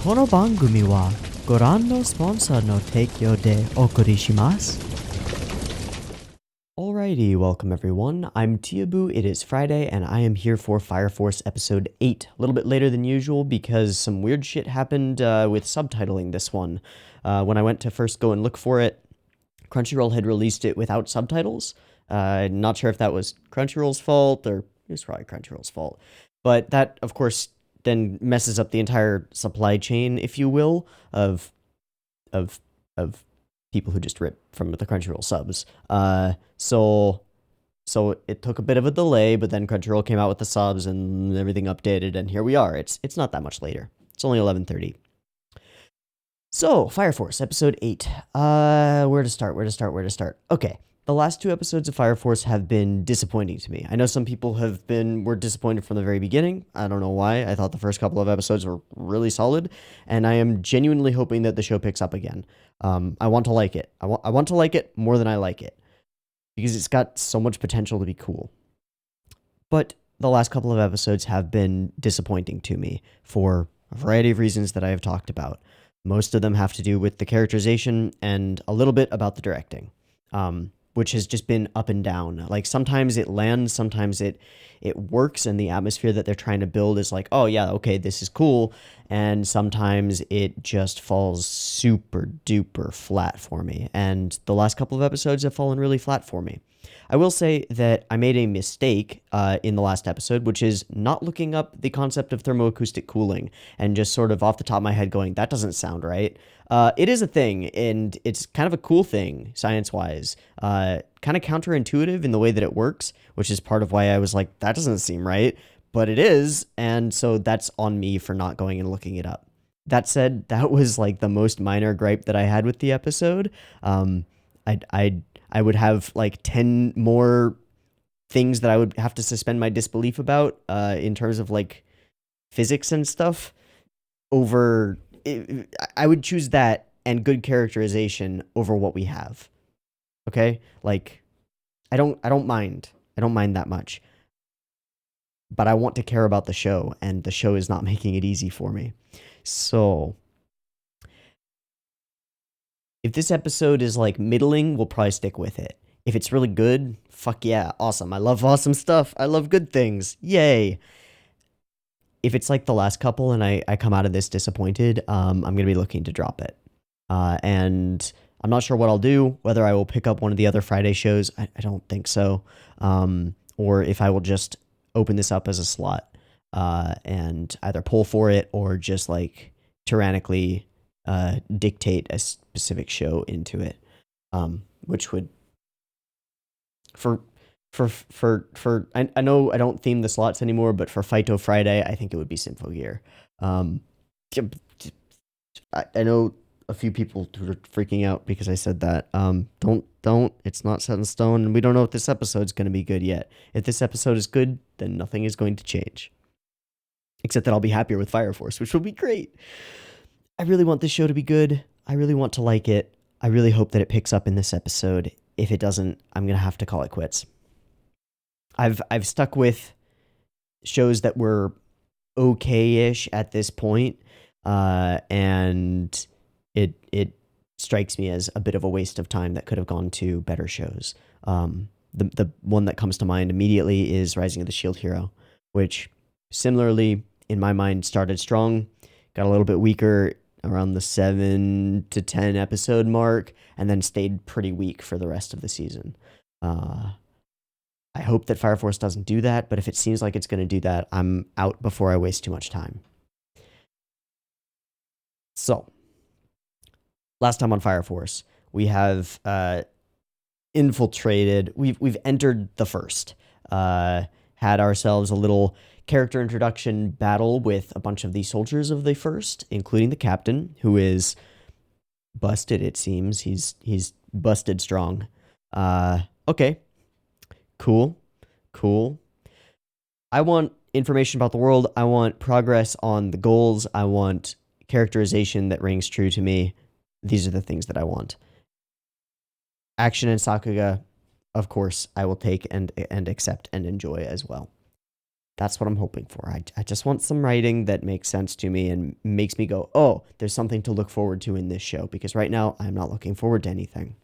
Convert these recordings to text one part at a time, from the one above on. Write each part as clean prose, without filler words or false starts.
この番組はご覧のスポンサーの提供でお送りします。Alrighty, welcome everyone. I'm Teeaboo. It is Friday, and I am here for Fire Force episode 8. A little bit later than usual because some weird shit happened with subtitling this one. When I went to first go and look for it, Crunchyroll had released it without subtitles. Not sure if that was Crunchyroll's fault, or it was probably Crunchyroll's fault. But that, of course, then messes up the entire supply chain, if you will, of people who just rip from the Crunchyroll subs. So it took a bit of a delay, but then Crunchyroll came out with the subs and everything updated, and here we are. It's not that much later. It's only 11:30. So, Fire Force, episode 8. Where to start? Okay, the last 2 episodes of Fire Force have been disappointing to me. I know some people were disappointed from the very beginning. I don't know why. I thought the first couple of episodes were really solid, and I am genuinely hoping that the show picks up again. I want to like it. I want to like it more than I like it, because it's got so much potential to be cool. But the last couple of episodes have been disappointing to me for a variety of reasons that I have talked about. Most of them have to do with the characterization and a little bit about the directing, which has just been up and down. Like, sometimes it lands, sometimes it works, and the atmosphere that they're trying to build is like, oh yeah, okay, this is cool, and sometimes it just falls super duper flat for me, and the last couple of episodes have fallen really flat for me. I will say that I made a mistake in the last episode, which is not looking up the concept of thermoacoustic cooling and just sort of off the top of my head going, that doesn't sound right. It is a thing, and it's kind of a cool thing, science-wise. Kind of counterintuitive in the way that it works, which is part of why I was like, that doesn't seem right, but it is, and so that's on me for not going and looking it up. That said, that was like the most minor gripe that I had with the episode. I would have like 10 more things that I would have to suspend my disbelief about in terms of like physics and stuff over. I would choose that and good characterization over what we have. Okay? Like, I don't mind. I don't mind that much. But I want to care about the show, and the show is not making it easy for me. So, if this episode is like middling, we'll probably stick with it. If it's really good, fuck yeah, awesome. I love awesome stuff. I love good things. Yay. If it's like the last couple and I come out of this disappointed, I'm going to be looking to drop it. And I'm not sure what I'll do, whether I will pick up one of the other Friday shows. I don't think so. Or if I will just open this up as a slot and either pull for it or just like tyrannically dictate a specific show into it, which would I know I don't theme the slots anymore, but for Phyto Friday, I think it would be Symphogear. I know a few people who are freaking out because I said that. Don't. It's not set in stone, and we don't know if this episode's going to be good yet. If this episode is good, then nothing is going to change, except that I'll be happier with Fire Force, which will be great. I really want this show to be good. I really want to like it. I really hope that it picks up in this episode. If it doesn't, I'm going to have to call it quits. I've stuck with shows that were okay-ish at this point, and it strikes me as a bit of a waste of time that could have gone to better shows. The one that comes to mind immediately is Rising of the Shield Hero, which similarly, in my mind, started strong, got a little bit weaker around the 7 to 10 episode mark, and then stayed pretty weak for the rest of the season. I hope that Fire Force doesn't do that, but if it seems like it's going to do that, I'm out before I waste too much time. So, last time on Fire Force, we have infiltrated, we've entered the first, had ourselves a little character introduction battle with a bunch of the soldiers of the first, including the captain, who is busted, it seems. He's busted strong. Okay. Cool. I want information about the world. I want progress on the goals. I want characterization that rings true to me. These are the things that I want. Action and Sakuga, of course, I will take and accept and enjoy as well. That's what I'm hoping for. I just want some writing that makes sense to me and makes me go, oh, there's something to look forward to in this show, because right now I'm not looking forward to anything.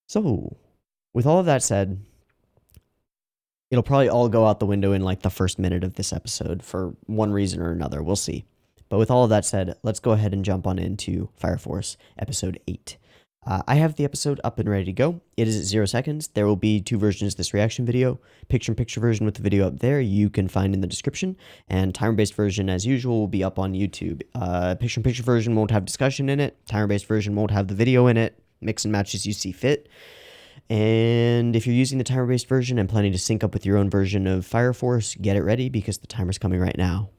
So, with all of that said, it'll probably all go out the window in like the first minute of this episode for one reason or another. We'll see. But with all of that said, let's go ahead and jump on into Fire Force episode 8. I have the episode up and ready to go. It is at 0 seconds. There will be two versions of this reaction video. Picture-in-picture version with the video up there you can find in the description, and timer-based version, as usual, will be up on YouTube. Picture-in-picture version won't have discussion in it. Timer-based version won't have the video in it. Mix and match as you see fit. And if you're using the timer-based version and planning to sync up with your own version of Fire Force, get it ready because the timer's coming right now.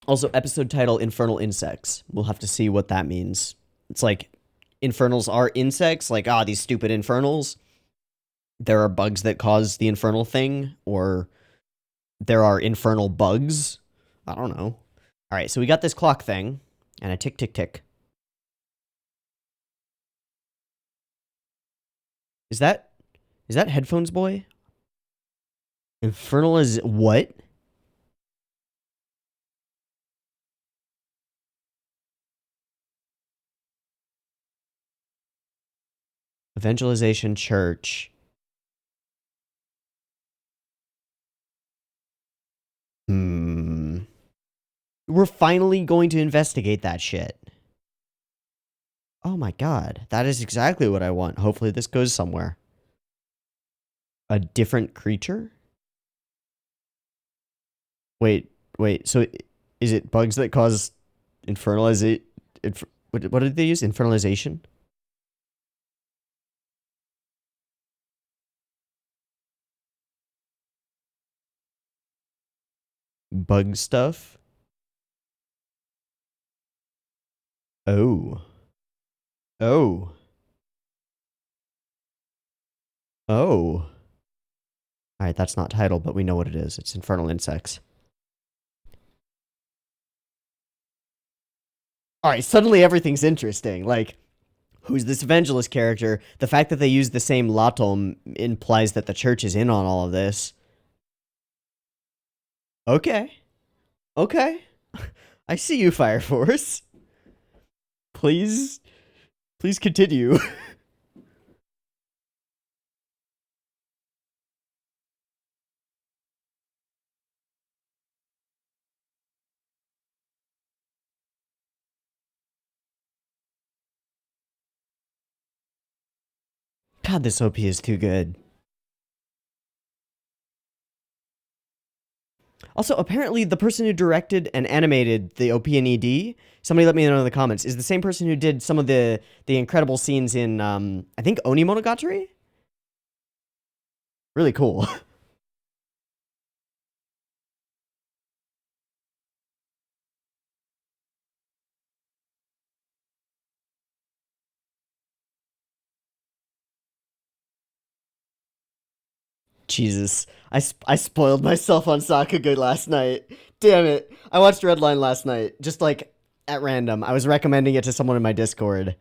Also, episode title, Infernal Insects. We'll have to see what that means. It's like, infernals are insects? Like, these stupid infernals? There are bugs that cause the infernal thing? Or there are infernal bugs? I don't know. Alright, so we got this clock thing, and a tick, tick, tick. Is that Headphones Boy? Infernal is what? Evangelization Church. We're finally going to investigate that shit. Oh my god. That is exactly what I want. Hopefully this goes somewhere. A different creature? Wait. So is it bugs that cause infernalization? What did they use? Infernalization? Bug stuff? Oh. Oh. Oh. Alright, that's not title, but we know what it is. It's Infernal Insects. Alright, suddenly everything's interesting. Like, who's this evangelist character? The fact that they use the same latom implies that the church is in on all of this. Okay. Okay. I see you, Fire Force. Please continue. God, this OP is too good. Also, apparently, the person who directed and animated the OP and ED, somebody let me know in the comments, is the same person who did some of the incredible scenes in, I think, Oni Monogatari? Really cool. Jesus. I spoiled myself on Sakuga last night. Damn it. I watched Redline last night, just like at random. I was recommending it to someone in my Discord.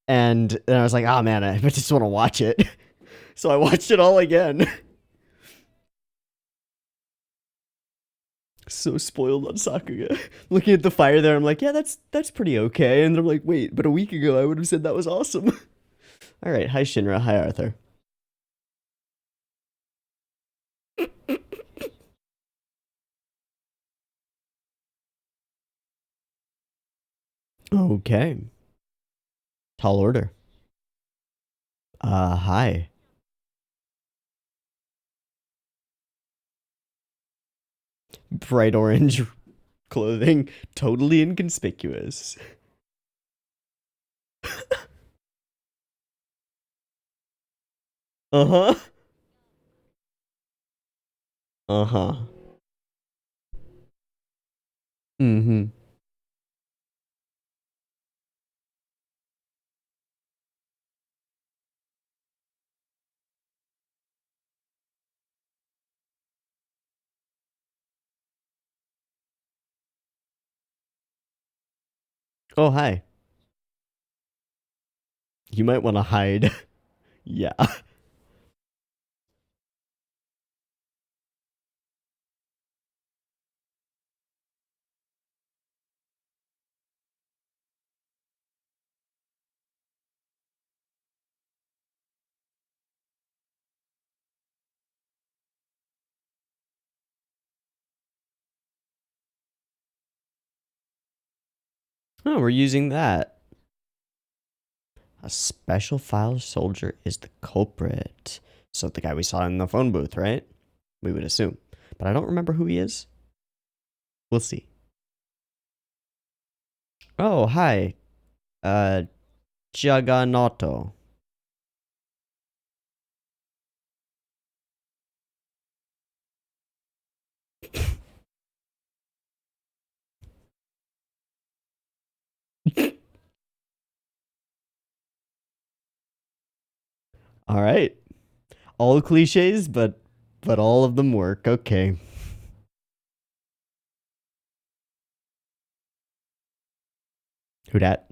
And then I was like, oh man, I just want to watch it. So I watched it all again. So spoiled on Sakuga. Looking at the fire there, I'm like, yeah, that's pretty okay. And I'm like, wait, but a week ago I would have said that was awesome. All right, hi Shinra, hi Arthur. Okay. Tall order. Hi. Bright orange clothing, totally inconspicuous. Uh-huh. Uh-huh. Mm-hmm. Oh, hi. You might want to hide. Yeah. Oh, we're using that. A special file soldier is the culprit. So the guy we saw in the phone booth, right? We would assume. But I don't remember who he is. We'll see. Oh, hi. Uh, Jaganoto. All right. All cliches, but all of them work. Okay. Who dat?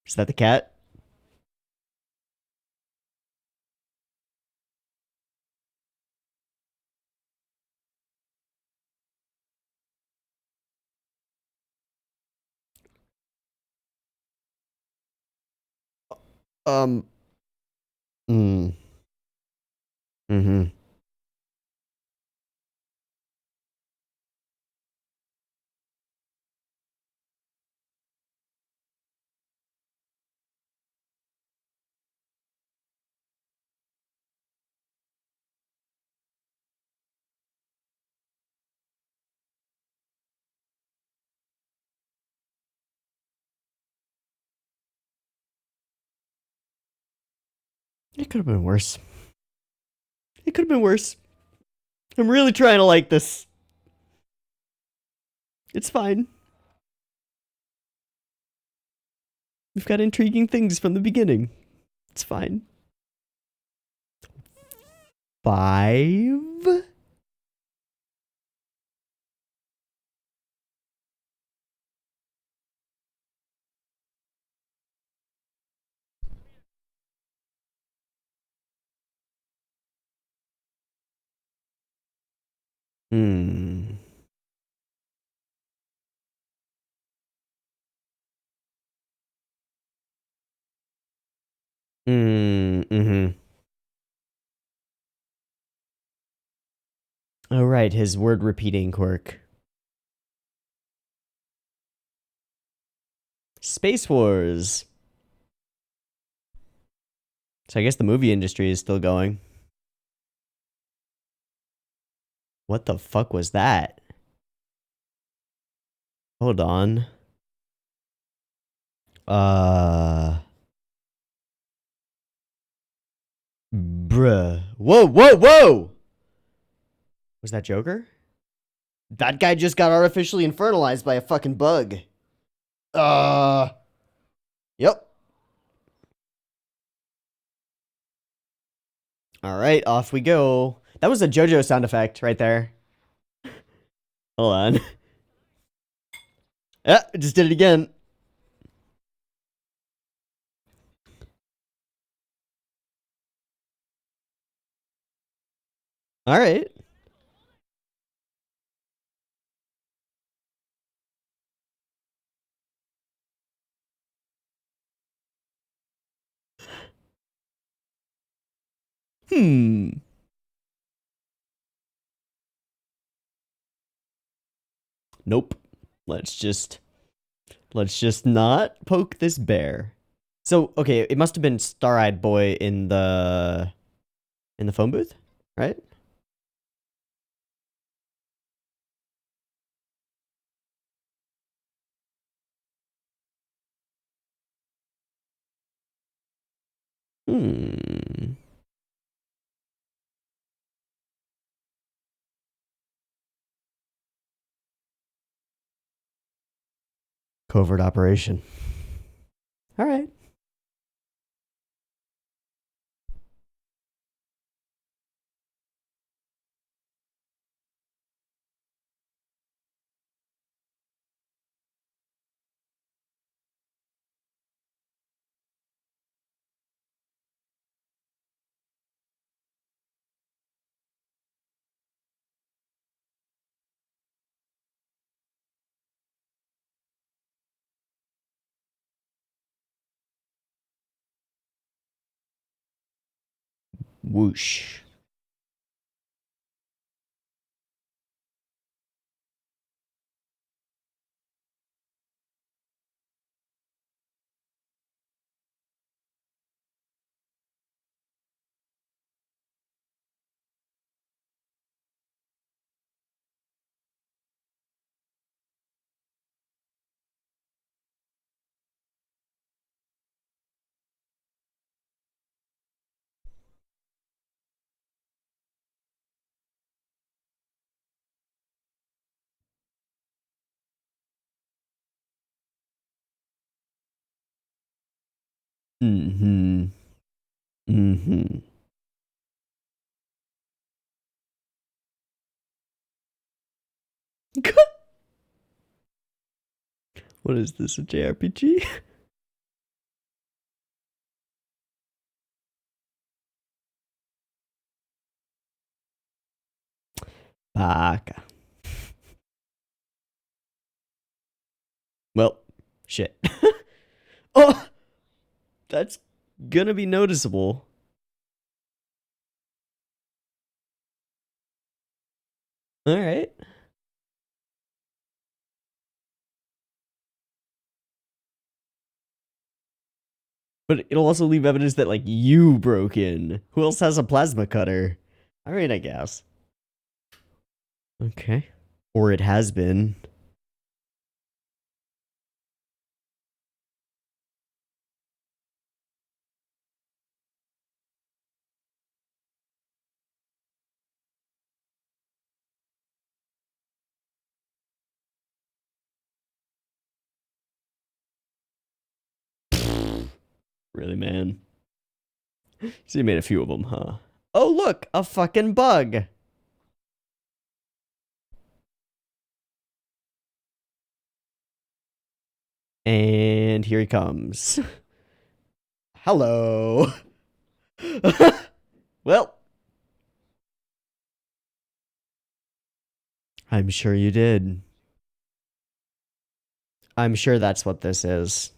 Is that the cat? Um. Mm. Mm-hmm. It could have been worse. It could have been worse. I'm really trying to like this. It's fine. We've got intriguing things from the beginning. It's fine. 5? Hmm. Mm-hmm. Oh, right, his word repeating quirk. Space Wars. So I guess the movie industry is still going. What the fuck was that? Hold on. Uh. Bruh. Whoa, whoa, whoa! Was that Joker? That guy just got artificially infernalized by a fucking bug. Uh. Yep. All right, off we go. That was a JoJo sound effect right there. Hold on. Yeah, just did it again. All right. Hmm. Nope. Let's just not poke this bear. So, okay, it must have been Star-Eyed Boy in the phone booth, right? Hmm. Covert operation. All right. Whoosh. Mm-hmm. Mm-hmm. What is this, a JRPG? Baka. Well, shit. Oh, that's gonna be noticeable. All right. But it'll also leave evidence that, like, you broke in. Who else has a plasma cutter? All right, I guess. Okay. Or it has been. Really, man? So you made a few of them, huh? Oh, look, a fucking bug. And here he comes. Hello. Well, I'm sure you did. I'm sure that's what this is.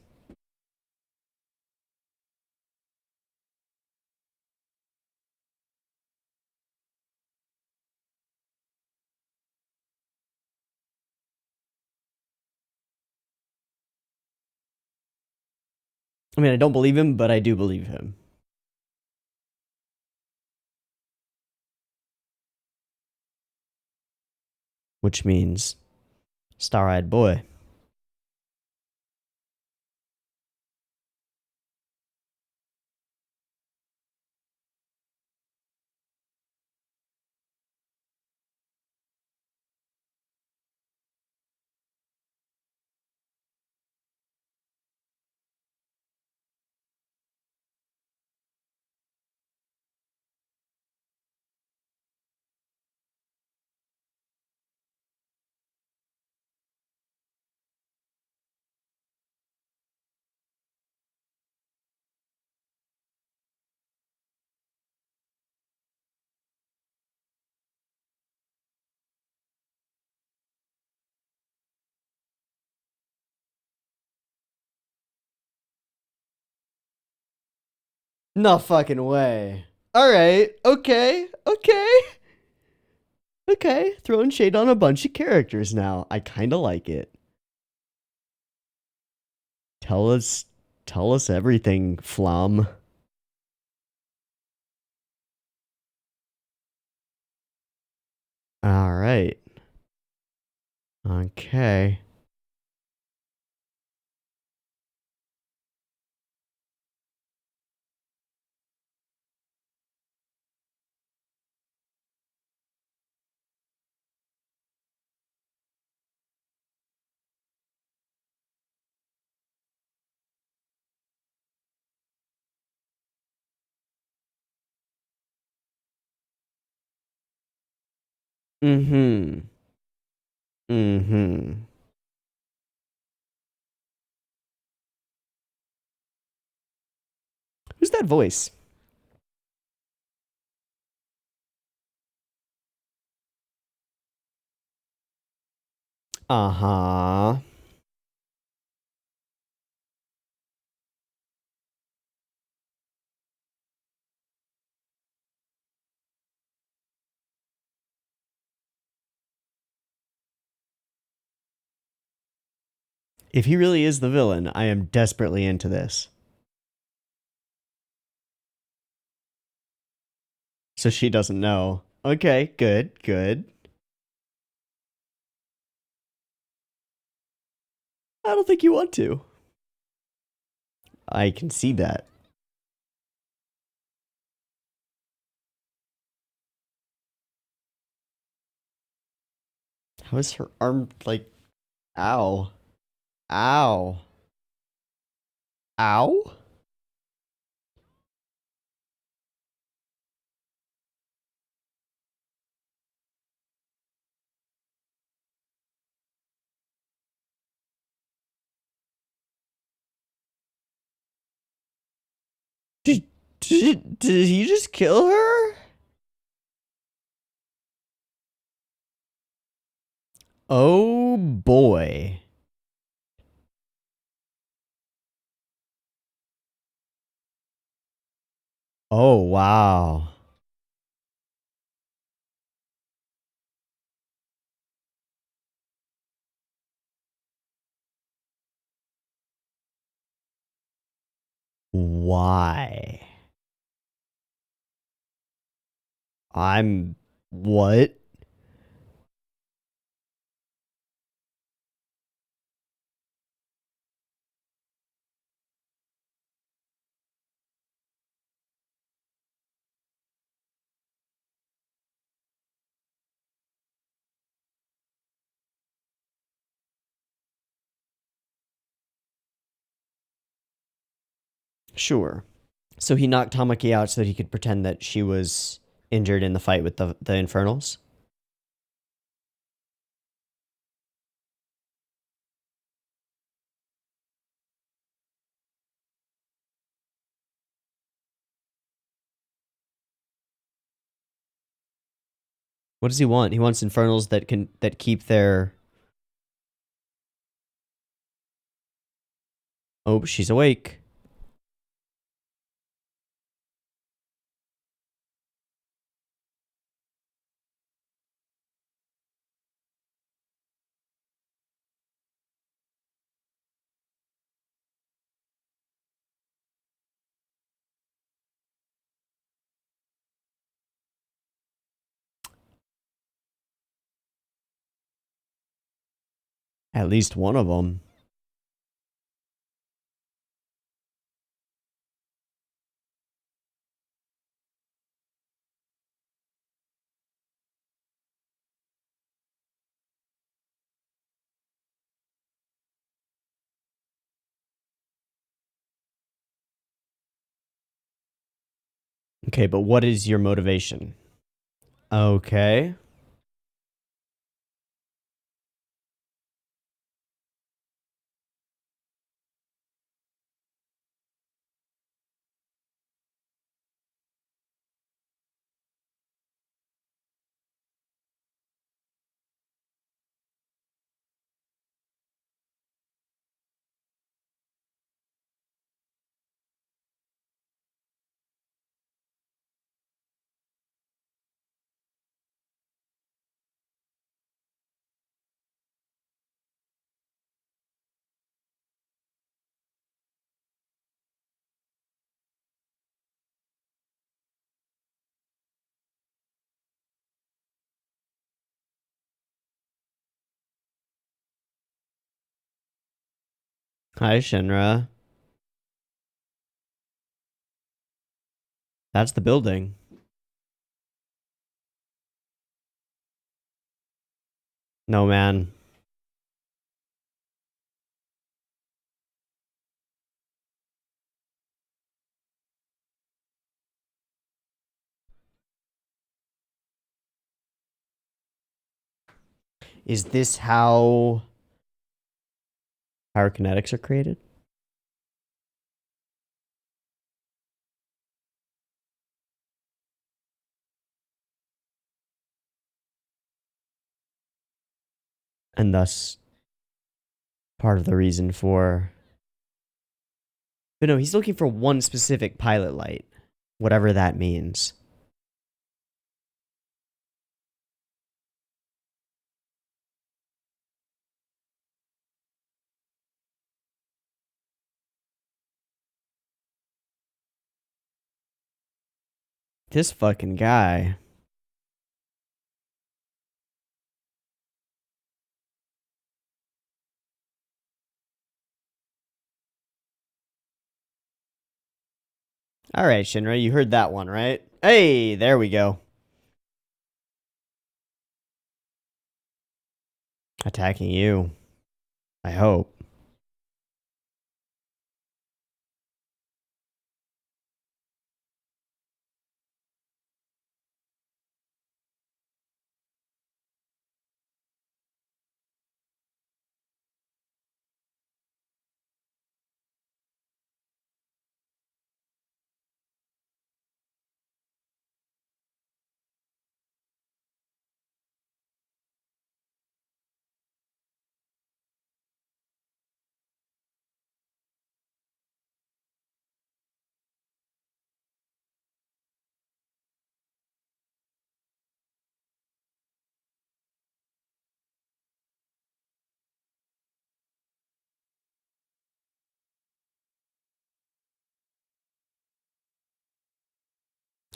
I mean, I don't believe him, but I do believe him. Which means star-eyed boy. No fucking way. All right. Okay. Okay. Okay. Throwing shade on a bunch of characters now. I kind of like it. Tell us tell us everything, Flom. All right. Okay. Mm-hmm. Mm-hmm. Who's that voice? Uh-huh. If he really is the villain, I am desperately into this. So she doesn't know. Okay, good, good. I don't think you want to. I can see that. How is her arm like... Ow. Ow. Ow? Did he just kill her? Oh boy. Oh wow. Why? I'm... What? Sure. So he knocked Tamaki out so that he could pretend that she was injured in the fight with the Infernals? What does he want? He wants Infernals that keep their... Oh, she's awake. At least one of them. Okay, but what is your motivation? Okay. Hi, Shinra. That's the building. No, man. Is this how pyrokinetics are created? And thus part of the reason for... But no, he's looking for one specific pilot light. Whatever that means. This fucking guy. All right, Shinra, you heard that one, right? Hey, there we go. Attacking you. I hope.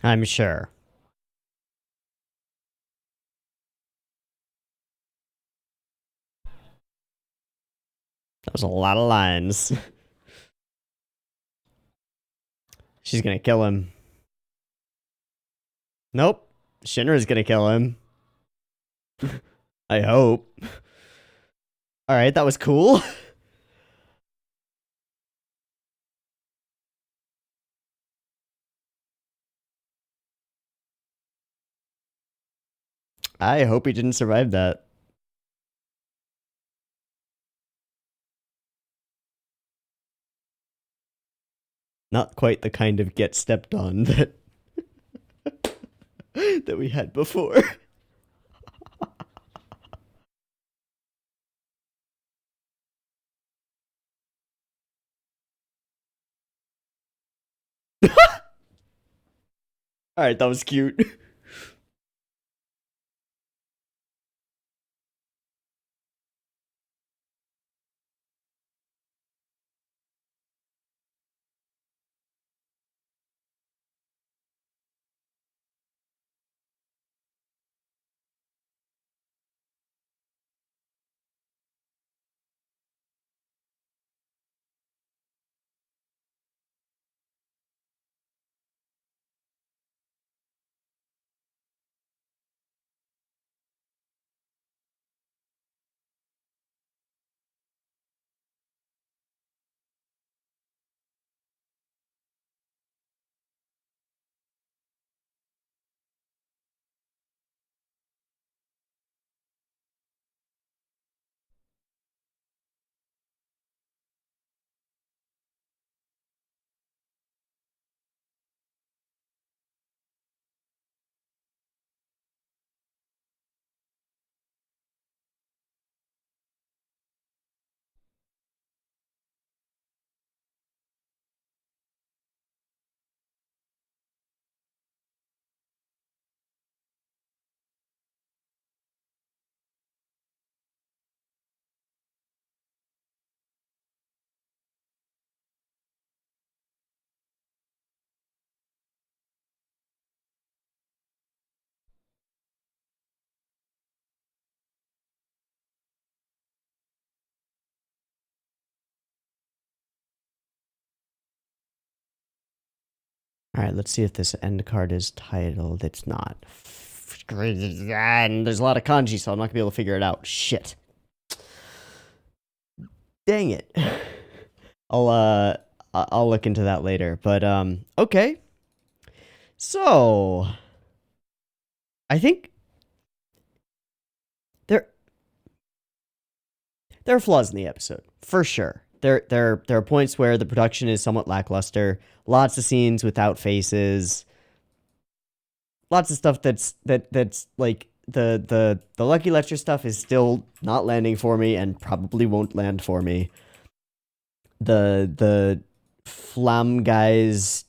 I'm sure. That was a lot of lines. She's gonna kill him. Nope. Shinra's gonna kill him. I hope. Alright, that was cool. I hope he didn't survive that. Not quite the kind of get stepped on that that we had before. Alright, that was cute. Alright, let's see if this end card is titled. It's not. And there's a lot of kanji, so I'm not gonna be able to figure it out. Shit. Dang it. I'll look into that later. But okay. So I think there are flaws in the episode, for sure. There are points where the production is somewhat lackluster. Lots of scenes without faces. Lots of stuff that's like the Lucky Lecture stuff is still not landing for me and probably won't land for me. The Flam guy's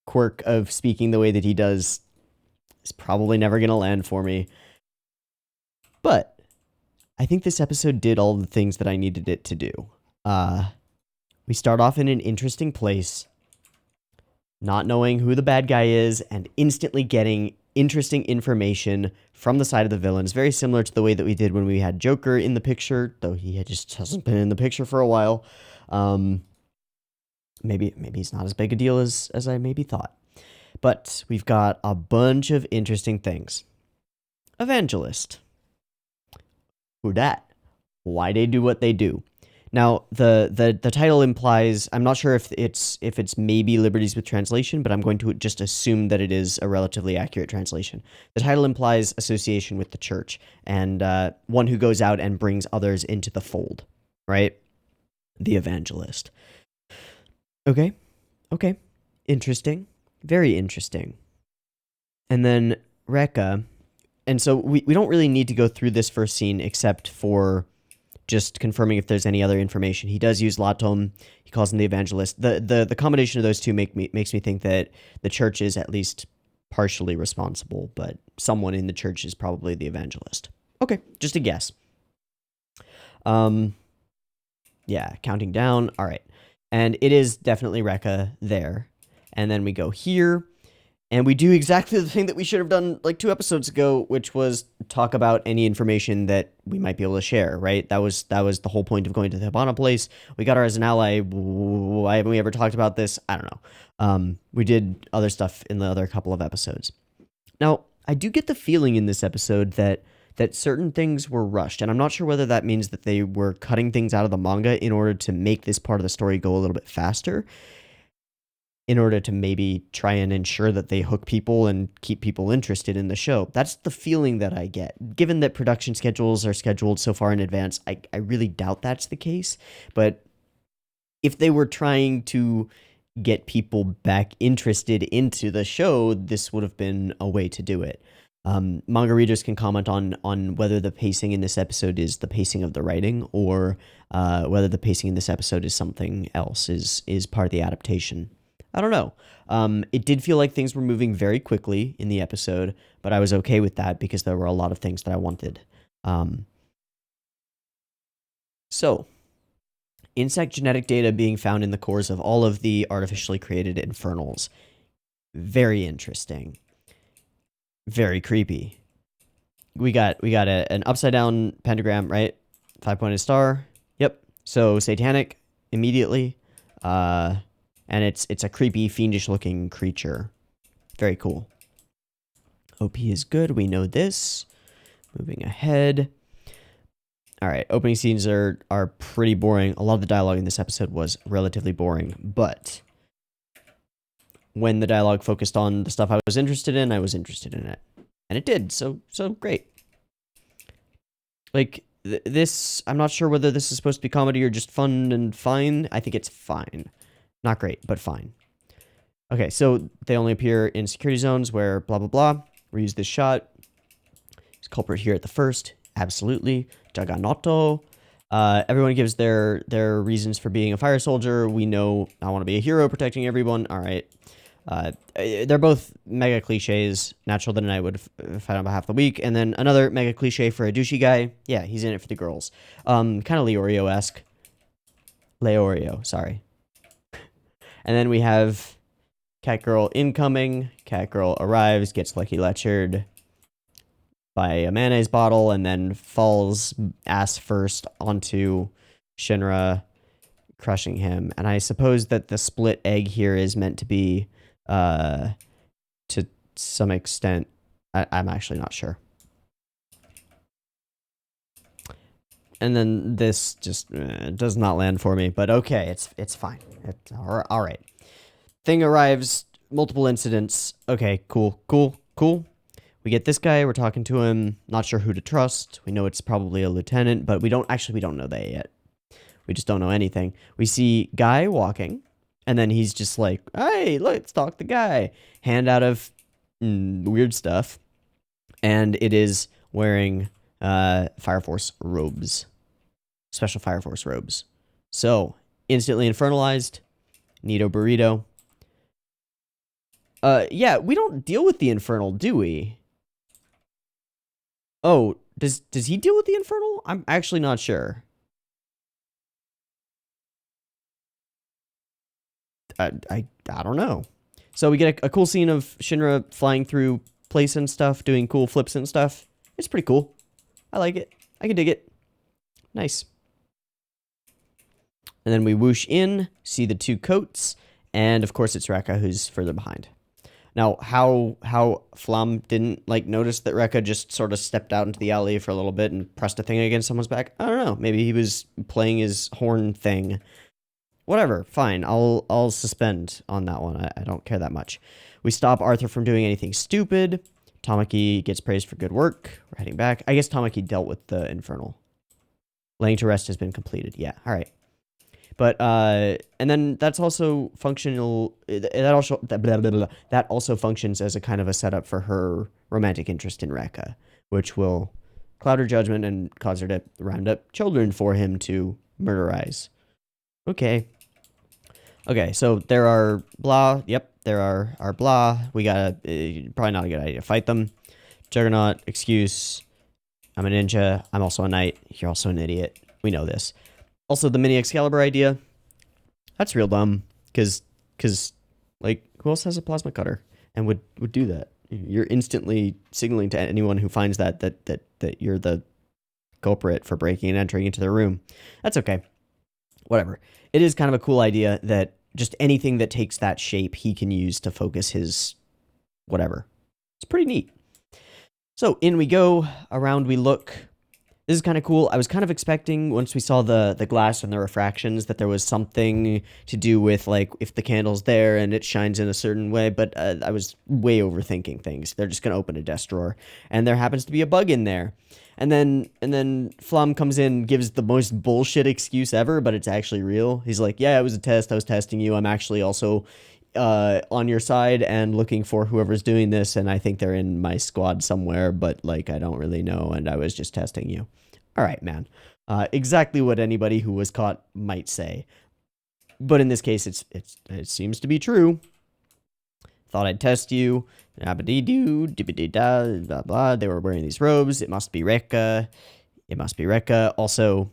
quirk of speaking the way that he does is probably never gonna land for me. But I think this episode did all the things that I needed it to do. We start off in an interesting place. not knowing who the bad guy is and instantly getting interesting information from the side of the villains, very similar to the way that we did when we had Joker in the picture, though he just hasn't been in the picture for a while. Maybe he's not as big a deal as I maybe thought. But we've got a bunch of interesting things. Evangelist. Who dat? Why they do what they do? Now, the title implies, I'm not sure if it's maybe liberties with translation, but I'm going to just assume that it is a relatively accurate translation. The title implies association with the church and one who goes out and brings others into the fold, right? The evangelist. Okay. Interesting. Very interesting. And then Rekka. And so we don't really need to go through this first scene except for just confirming if there's any other information. He does use Latom. He calls him the evangelist. The combination of those two makes me think that the church is at least partially responsible, but someone in the church is probably the evangelist. Okay, just a guess. Yeah, counting down. All right. And it is definitely Rekka there. And then we go here. And we do exactly the thing that we should have done like 2 episodes ago, which was talk about any information that we might be able to share, right? That was the whole point of going to the Habana place. We got her as an ally. Why haven't we ever talked about this? I don't know. We did other stuff in the other couple of episodes. Now, I do get the feeling in this episode that certain things were rushed, and I'm not sure whether that means that they were cutting things out of the manga in order to make this part of the story go a little bit faster, in order to maybe try and ensure that they hook people and keep people interested in the show. That's the feeling that I get. Given that production schedules are scheduled so far in advance, I really doubt that's the case. But if they were trying to get people back interested into the show, this would have been a way to do it. Manga readers can comment on whether the pacing in this episode is the pacing of the writing, or whether the pacing in this episode is something else, is part of the adaptation. I don't know. It did feel like things were moving very quickly in the episode, but I was okay with that because there were a lot of things that I wanted. So, insect genetic data being found in the cores of all of the artificially created infernals. Very interesting. Very creepy. We got an upside down pentagram, right? 5-pointed star. Yep. So satanic immediately. And it's a creepy, fiendish looking creature. Very cool. OP is good. We know this. Moving ahead. All right. Opening scenes are pretty boring. A lot of the dialogue in this episode was relatively boring, but when the dialogue focused on the stuff I was interested in, I was interested in it. And it did. So great. Like, this, I'm not sure whether this is supposed to be comedy or just fun and fine. I think it's fine. Not great, but fine. Okay, so they only appear in security zones where blah, blah, blah. Reuse this shot. Is culprit here at the first? Absolutely. Jaganoto. Everyone gives their reasons for being a fire soldier. We know I want to be a hero protecting everyone. All right. They're both mega cliches. Natural that I would fight on behalf of the weak. And then another mega cliche for a douchey guy. Yeah, he's in it for the girls. Kind of Leorio-esque. Leorio, sorry. And then we have Cat Girl incoming. Cat Girl arrives, gets Lucky Lectured by a mayonnaise bottle, and then falls ass first onto Shinra, crushing him. And I suppose that the split egg here is meant to be, to some extent, I'm actually not sure. And then this just does not land for me, but okay, it's fine. It's all right. Thing arrives, multiple incidents. Okay, cool. We get this guy, we're talking to him, not sure who to trust. We know it's probably a lieutenant, but we don't know that yet. We just don't know anything. We see Guy walking, and then he's just like, hey, let's talk to Guy. Hand out of weird stuff, and it is wearing Fire Force robes. Special Fire Force robes. So, instantly infernalized. Neato burrito. Yeah, we don't deal with the infernal, do we? Oh, does he deal with the infernal? I'm actually not sure. I don't know. So we get a cool scene of Shinra flying through place and stuff, doing cool flips and stuff. It's pretty cool. I like it. I can dig it. Nice. And then we whoosh in, see the two coats, and of course it's Rekka who's further behind. Now, how Flam didn't like notice that Rekka just sort of stepped out into the alley for a little bit and pressed a thing against someone's back, I don't know. Maybe he was playing his horn thing. Whatever, fine. I'll suspend on that one. I don't care that much. We stop Arthur from doing anything stupid. Tamaki gets praised for good work. We're heading back. I guess Tamaki dealt with the Infernal. Laying to rest has been completed. Yeah, all right. But and then that's also functional. That also functions as a kind of a setup for her romantic interest in Rekka, which will cloud her judgment and cause her to round up children for him to murderize. Okay. Okay, so there are blah. Yep, there are blah. We gotta probably not a good idea to fight them. Juggernaut, excuse. I'm a ninja. I'm also a knight. You're also an idiot. We know this. Also, the mini Excalibur idea. That's real dumb. Cause like, who else has a plasma cutter and would do that? You're instantly signaling to anyone who finds that you're the culprit for breaking and entering into their room. That's okay. Whatever. It is kind of a cool idea that just anything that takes that shape he can use to focus his whatever. It's pretty neat. So in we go, around we look. This is kind of cool. I was kind of expecting, once we saw the glass and the refractions, that there was something to do with, like, if the candle's there and it shines in a certain way, but I was way overthinking things. They're just going to open a desk drawer, and there happens to be a bug in there. And then Flam comes in, gives the most bullshit excuse ever, but it's actually real. He's like, yeah, it was a test. I was testing you. I'm actually also on your side and looking for whoever's doing this, and I think they're in my squad somewhere, but like I don't really know, and I was just testing you. All right, man. Exactly what anybody who was caught might say, but in this case, it seems to be true. Thought I'd test you. Abadee-doo, dibbidi-da, blah blah. They were wearing these robes. It must be Rekka. It must be Rekka. Also,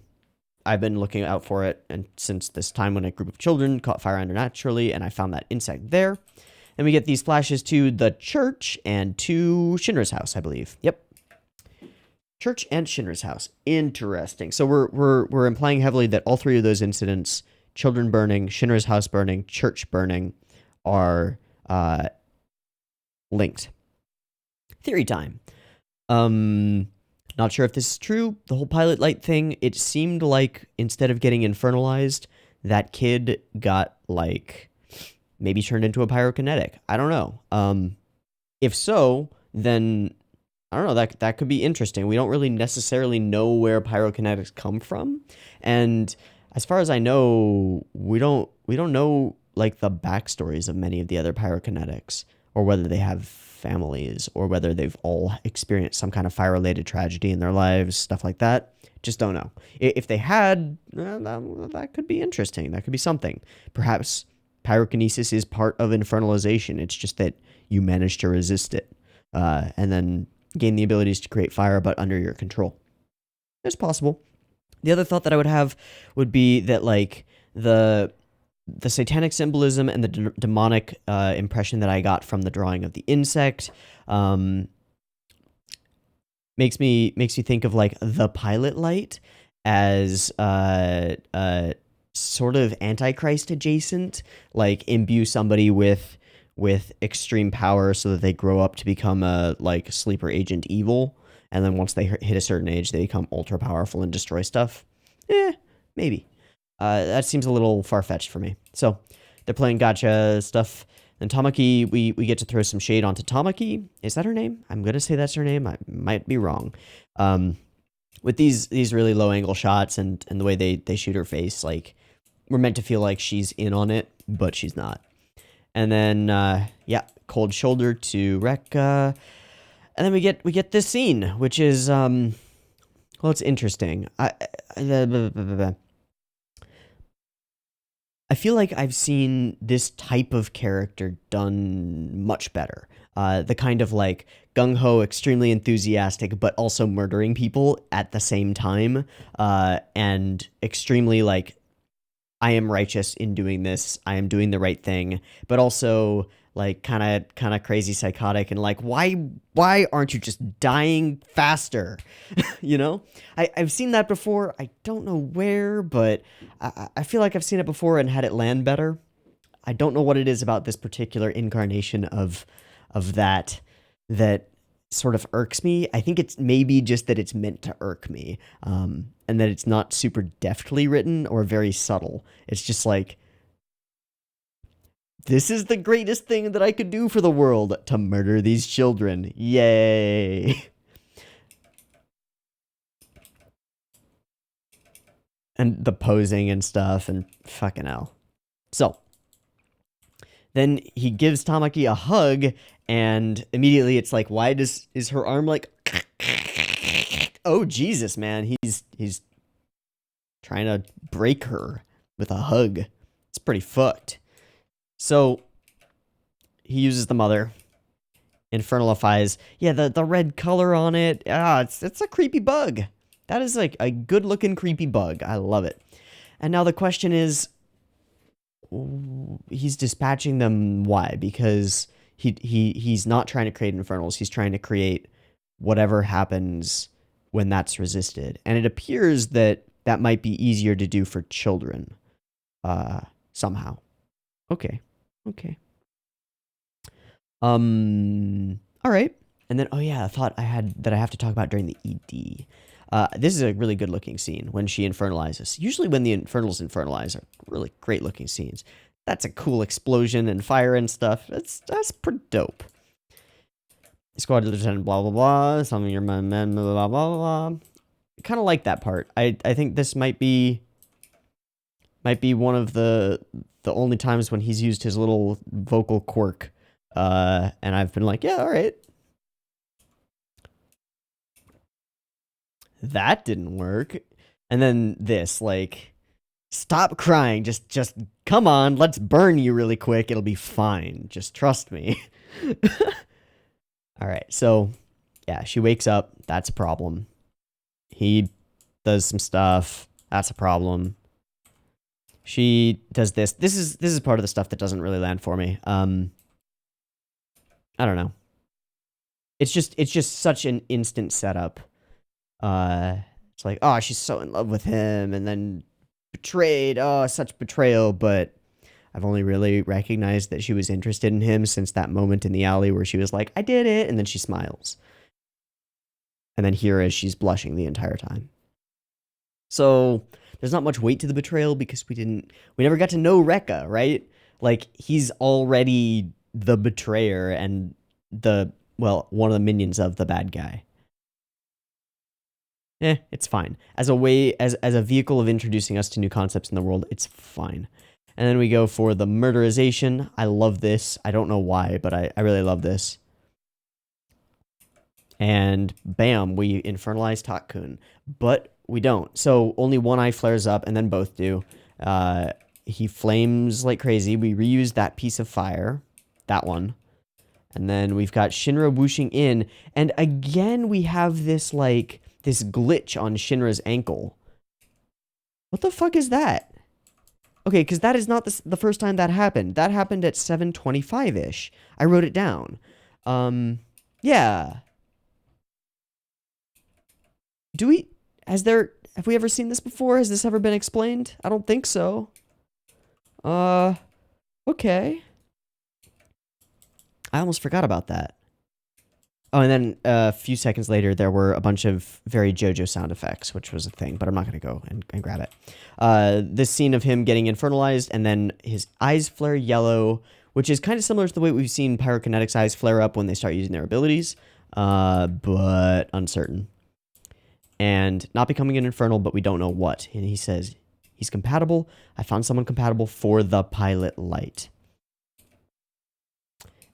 I've been looking out for it, and since this time when a group of children caught fire unnaturally, and I found that insect there. And we get these flashes to the church and to Shinra's house, I believe. Yep. Church and Shinra's house. Interesting. So we're implying heavily that all three of those incidents, children burning, Shinra's house burning, church burning, are linked. Theory time. Not sure if this is true. The whole pilot light thing, it seemed like instead of getting infernalized, that kid got, like, maybe turned into a pyrokinetic. I don't know. If so, then I don't know, that could be interesting. We don't really necessarily know where pyrokinetics come from. And as far as I know, we don't know, like, the backstories of many of the other pyrokinetics, or whether they have families, or whether they've all experienced some kind of fire-related tragedy in their lives, stuff like that. Just don't know. If they had, that could be interesting. That could be something. Perhaps pyrokinesis is part of infernalization. It's just that you manage to resist it, and then gain the abilities to create fire, but under your control. It's possible. The other thought that I would have would be that, like, the satanic symbolism and the demonic impression that I got from the drawing of the insect makes me think of, like, the pilot light as sort of Antichrist adjacent, like imbue somebody with extreme power so that they grow up to become a, like, sleeper agent evil, and then once they hit a certain age they become ultra powerful and destroy stuff. Maybe. That seems a little far-fetched for me. So, they're playing gotcha stuff. And Tamaki, we get to throw some shade onto Tamaki. Is that her name? I'm going to say that's her name. I might be wrong. With these really low-angle shots and the way they shoot her face, like, we're meant to feel like she's in on it, but she's not. And then, cold shoulder to Rekka. And then we get this scene, which is, well, it's interesting. I feel like I've seen this type of character done much better. The kind of, like, gung-ho, extremely enthusiastic, but also murdering people at the same time. And extremely, like, I am righteous in doing this. I am doing the right thing. But also, like kind of crazy psychotic, and like why aren't you just dying faster? You know, I've seen that before. I don't know where, but I feel like I've seen it before and had it land better. I don't know what it is about this particular incarnation of that sort of irks me. I think it's maybe just that it's meant to irk me, and that it's not super deftly written or very subtle. It's just like, this is the greatest thing that I could do for the world, to murder these children. Yay! And the posing and stuff, and fucking hell. So, then he gives Tamaki a hug, and immediately it's like, why is her arm like, oh Jesus, man, he's trying to break her with a hug. It's pretty fucked. So he uses the mother, infernalifies. Yeah, the red color on it, it's a creepy bug. That is like a good looking creepy bug. I love it. And now the question is, he's dispatching them, why? Because he's not trying to create infernals. He's trying to create whatever happens when that's resisted. And it appears that that might be easier to do for children, somehow. Okay. All right. And then, oh yeah, a thought I had that I have to talk about during the ED. This is a really good looking scene when she infernalizes. Usually when the infernals infernalize are really great looking scenes. That's a cool explosion and fire and stuff. That's pretty dope. Squad lieutenant, blah, blah, blah. Some of your men, blah, blah, blah. Kind of like that part. I think this might be one of the only times when he's used his little vocal quirk. And I've been like, yeah, all right. That didn't work. And then this, like, stop crying. Just come on. Let's burn you really quick. It'll be fine. Just trust me. All right. So, yeah, she wakes up. That's a problem. He does some stuff. That's a problem. She does this. This is part of the stuff that doesn't really land for me. I don't know. It's just such an instant setup. It's like, oh, she's so in love with him, and then betrayed. Oh, such betrayal. But I've only really recognized that she was interested in him since that moment in the alley where she was like, I did it, and then she smiles. And then here is she's blushing the entire time. So there's not much weight to the betrayal because we never got to know Rekka, right? Like, he's already the betrayer and one of the minions of the bad guy. It's fine. As a way, as a vehicle of introducing us to new concepts in the world, it's fine. And then we go for the murderization. I love this. I don't know why, but I really love this. And bam, we infernalize Takkun. But we don't. So only one eye flares up, and then both do. He flames like crazy. We reuse that piece of fire. That one. And then we've got Shinra whooshing in. And again, we have this, like, this glitch on Shinra's ankle. What the fuck is that? Okay, because that is not the first time that happened. That happened at 7:25-ish. I wrote it down. Yeah. Have we ever seen this before? Has this ever been explained? I don't think so. Okay. I almost forgot about that. Oh, and then a few seconds later, there were a bunch of very JoJo sound effects, which was a thing, but I'm not going to go and grab it. This scene of him getting infernalized, and then his eyes flare yellow, which is kind of similar to the way we've seen Pyrokinetic's eyes flare up when they start using their abilities, but uncertain. And not becoming an infernal, but we don't know what. And he says, he's compatible. I found someone compatible for the pilot light.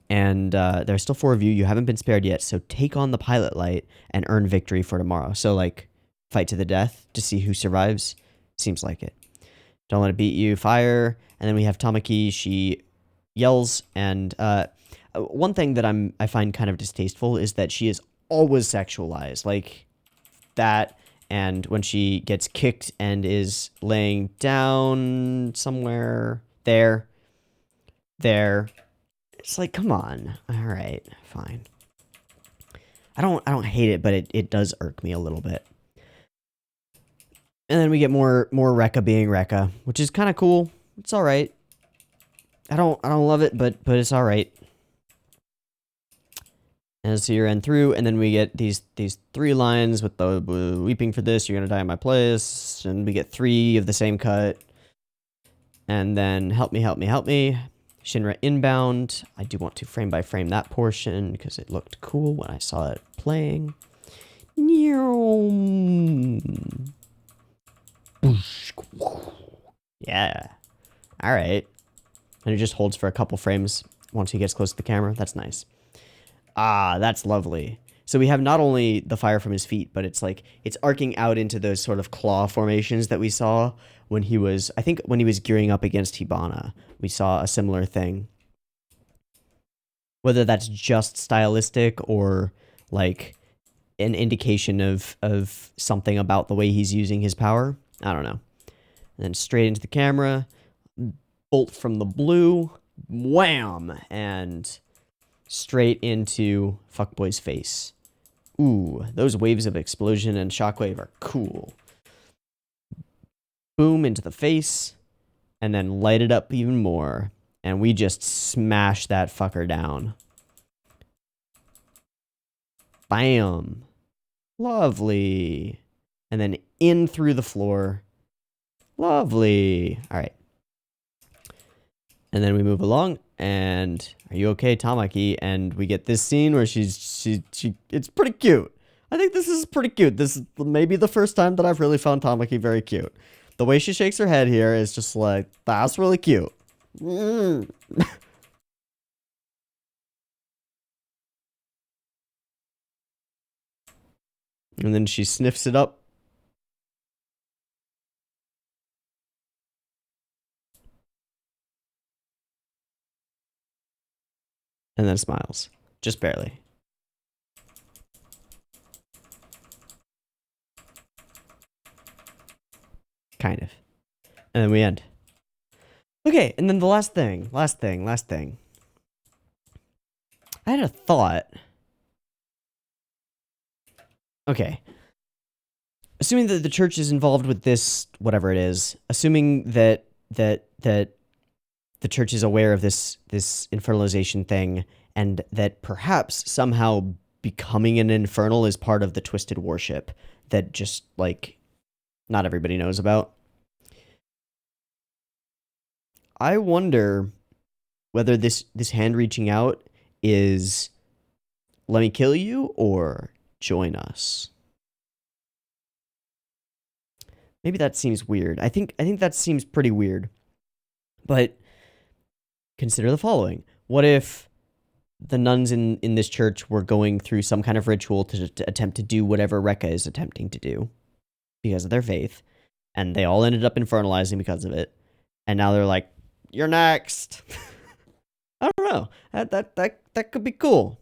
And there's still 4 of you. You haven't been spared yet, so take on the pilot light and earn victory for tomorrow. So, like, fight to the death to see who survives. Seems like it. Don't let it beat you. Fire. And then we have Tamaki. She yells. And one thing that I find kind of distasteful is that she is always sexualized. Like, that. And when she gets kicked and is laying down somewhere there. It's like, come on. All right, fine. I don't hate it, but it does irk me a little bit. And then we get more Rekka being Rekka, which is kind of cool. It's all right. I don't love it, but it's all right. And so you're in through, and then we get these 3 lines with the weeping for this, you're gonna die in my place, and we get 3 of the same cut. And then help me, help me, help me. Shinra inbound. I do want to frame by frame that portion because it looked cool when I saw it playing. Yeah. All right. And it just holds for a couple frames once he gets close to the camera. That's nice. Ah, that's lovely. So we have not only the fire from his feet, but it's like, it's arcing out into those sort of claw formations that we saw when he was, I think when he was gearing up against Hibana. We saw a similar thing. Whether that's just stylistic or like an indication of something about the way he's using his power, I don't know. And then straight into the camera, bolt from the blue, wham, and straight into Fuckboy's face. Ooh, those waves of explosion and shockwave are cool. Boom into the face, and then light it up even more. And we just smash that fucker down. Bam. Lovely. And then in through the floor. Lovely. All right. And then we move along, and are you okay, Tamaki? And we get this scene where she's it's pretty cute. I think this is pretty cute. This is maybe the first time that I've really found Tamaki very cute. The way she shakes her head here is just like, that's really cute. And then she sniffs it up. And then smiles. Just barely. Kind of. And then we end. Okay, and then the last thing. I had a thought. Okay. Assuming that the church is involved with this, whatever it is, assuming that the church is aware of this infernalization thing, and that perhaps somehow becoming an infernal is part of the twisted worship that just, like, not everybody knows about. I wonder whether this hand reaching out is let me kill you or join us. Maybe that seems weird. I think that seems pretty weird. But consider the following. What if the nuns in this church were going through some kind of ritual to attempt to do whatever Rekka is attempting to do because of their faith, and they all ended up infernalizing because of it, and now they're like, you're next. I don't know. That could be cool.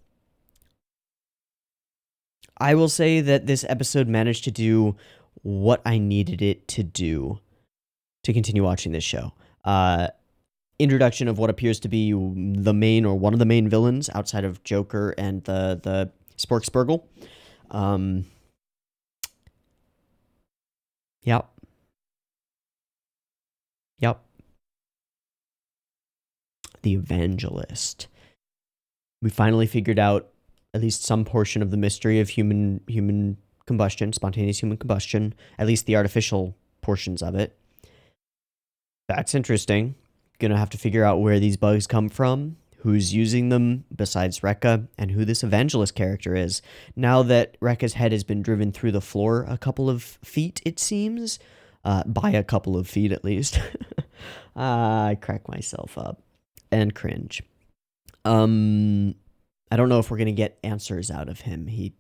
I will say that this episode managed to do what I needed it to do to continue watching this show. Introduction of what appears to be the main or one of the main villains outside of Joker and the Spork Spurgle. Yep. The Evangelist. We finally figured out at least some portion of the mystery of human combustion, spontaneous human combustion, at least the artificial portions of it. That's interesting. Gonna have to figure out where these bugs come from, who's using them besides Rekka, and who this Evangelist character is. Now that Rekka's head has been driven through the floor a couple of feet, it seems. By a couple of feet, at least. I crack myself up. And cringe. I don't know if we're gonna get answers out of him. He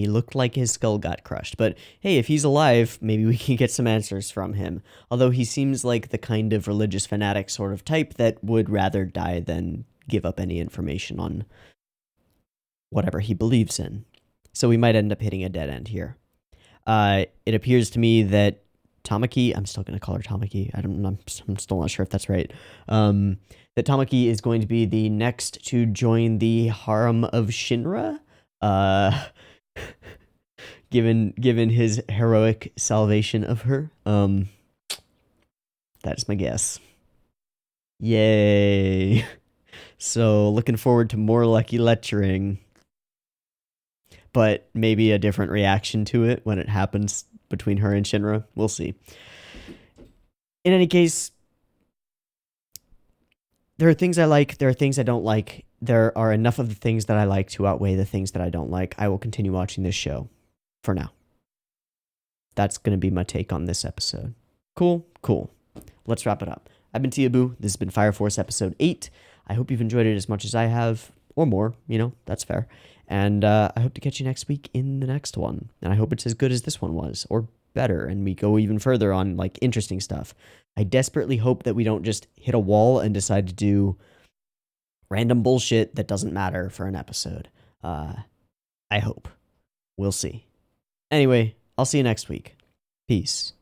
looked like his skull got crushed, but hey, if he's alive, maybe we can get some answers from him. Although he seems like the kind of religious fanatic sort of type that would rather die than give up any information on whatever he believes in. So we might end up hitting a dead end here. It appears to me that Tamaki, I'm still going to call her Tamaki. I'm still not sure if that's right. That Tamaki is going to be the next to join the harem of Shinra. Given his heroic salvation of her. That's my guess. Yay. So looking forward to more Lucky lecturing. But maybe a different reaction to it when it happens between her and Shinra. We'll see. In any case, there are things I like, there are things I don't like. There are enough of the things that I like to outweigh the things that I don't like. I will continue watching this show for now. That's going to be my take on this episode. Cool. Let's wrap it up. I've been Teeaboo. This has been Fire Force episode 8. I hope you've enjoyed it as much as I have, or more. That's fair. And I hope to catch you next week in the next one. And I hope it's as good as this one was, or better, and we go even further on, like, interesting stuff. I desperately hope that we don't just hit a wall and decide to do random bullshit that doesn't matter for an episode. I hope. We'll see. Anyway, I'll see you next week. Peace.